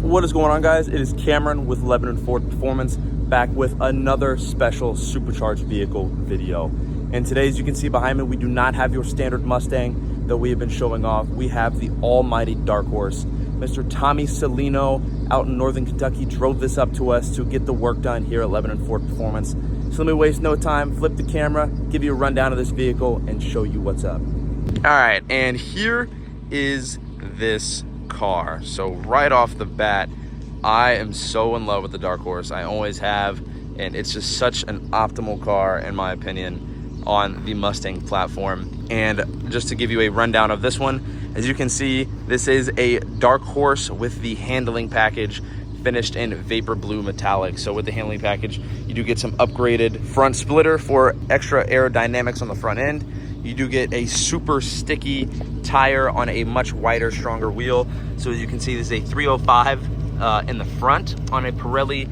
What is going on, guys? It is Cameron with Lebanon Ford Performance, back with another special supercharged vehicle video. And today, as you can see behind me, we do not have your standard Mustang that we have been showing off. We have the almighty dark horse. Mr. Tommy Celino out in Northern Kentucky drove this up to us to get the work done here at Lebanon Ford Performance. So let me waste no time, flip the camera, give you a rundown of this vehicle, and show you what's up. All right, and here is this car. So right off the bat, I am so in love with the dark horse. I always have, and it's just such an optimal car in my opinion on the Mustang platform. And just to give you a rundown of this one, as you can see, this is a dark horse with the handling package finished in vapor blue metallic. So with the handling package, you do get some upgraded front splitter for extra aerodynamics on the front end. You do get a super sticky tire on a much wider, stronger wheel. So as you can see, this is a 305 in the front on a Pirelli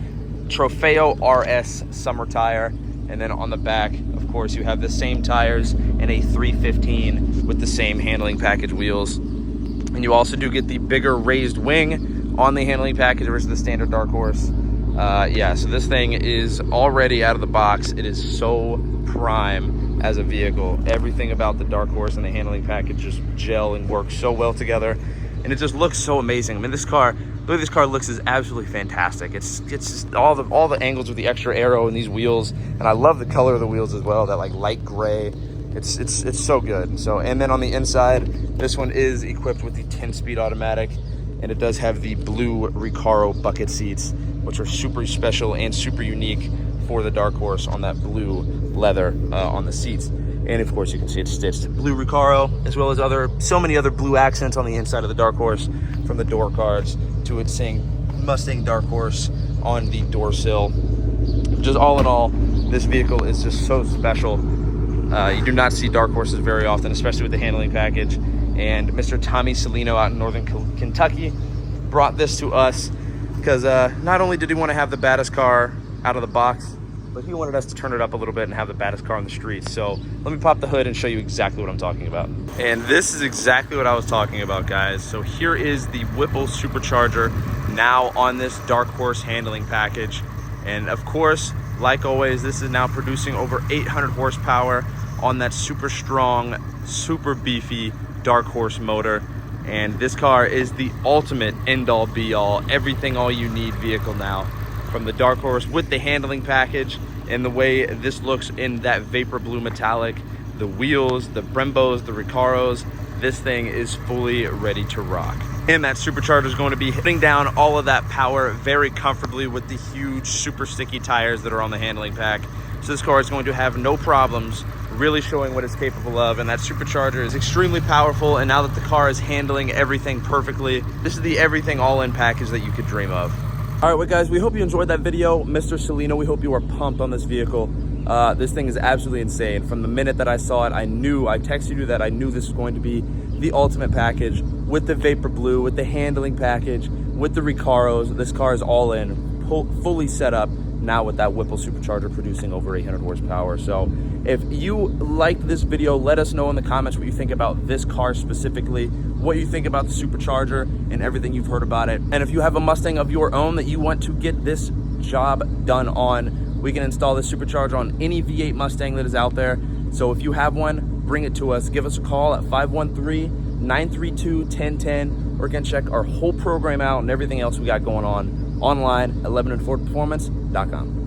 Trofeo RS summer tire. And then on the back, of course, you have the same tires and a 315 with the same handling package wheels. And you also do get the bigger raised wing on the handling package versus the standard dark horse. Yeah, so this thing is already out of the box. It is so prime as a vehicle. Everything about the dark horse and the handling package just gel and work so well together, and it just looks so amazing. I mean, this car, the way this car looks is absolutely fantastic. It's just all the angles with the extra aero and these wheels, and I love the color of the wheels as well, that like light gray. It's so good. So, and then on the inside, this one is equipped with the 10-speed automatic, and it does have the blue Recaro bucket seats, which are super special and super unique for the dark horse on that blue leather on the seats. And of course, you can see it's stitched blue Recaro, as well as so many other blue accents on the inside of the dark horse, from the door cards to it saying Mustang dark horse on the door sill. Just all in all, this vehicle is just so special. You do not see dark horses very often, especially with the handling package. And Mr. Tommy Celino out in Northern Kentucky brought this to us because not only did he want to have the baddest car out of the box, but he wanted us to turn it up a little bit and have the baddest car on the streets. So let me pop the hood and show you exactly what I'm talking about. And this is exactly what I was talking about, guys. So here is the Whipple supercharger now on this dark horse handling package. And of course, like always, this is now producing over 800 horsepower on that super strong, super beefy dark horse motor. And this car is the ultimate end-all be-all, everything all you need vehicle now from the dark horse, with the handling package and the way this looks in that vapor blue metallic, the wheels, the Brembos, the Recaros. This thing is fully ready to rock. And that supercharger is going to be hitting down all of that power very comfortably with the huge super sticky tires that are on the handling pack. So this car is going to have no problems really showing what it's capable of, and that supercharger is extremely powerful. And now that the car is handling everything perfectly, this is the everything all-in package that you could dream of. All right, well, guys, we hope you enjoyed that video. Mr. Celino, we hope you are pumped on this vehicle. This thing is absolutely insane. From the minute that I saw it, I texted you that I knew this was going to be the ultimate package, with the vapor blue, with the handling package, with the Recaros. This car is all in, fully set up now with that Whipple supercharger producing over 800 horsepower. So if you liked this video, let us know in the comments what you think about this car specifically, what you think about the supercharger and everything you've heard about it. And if you have a Mustang of your own that you want to get this job done on, we can install this supercharger on any V8 Mustang that is out there. So if you have one, bring it to us. Give us a call at 513-932-1010, or again, check our whole program out and everything else we got going on online at LebanonFordPerformance.com.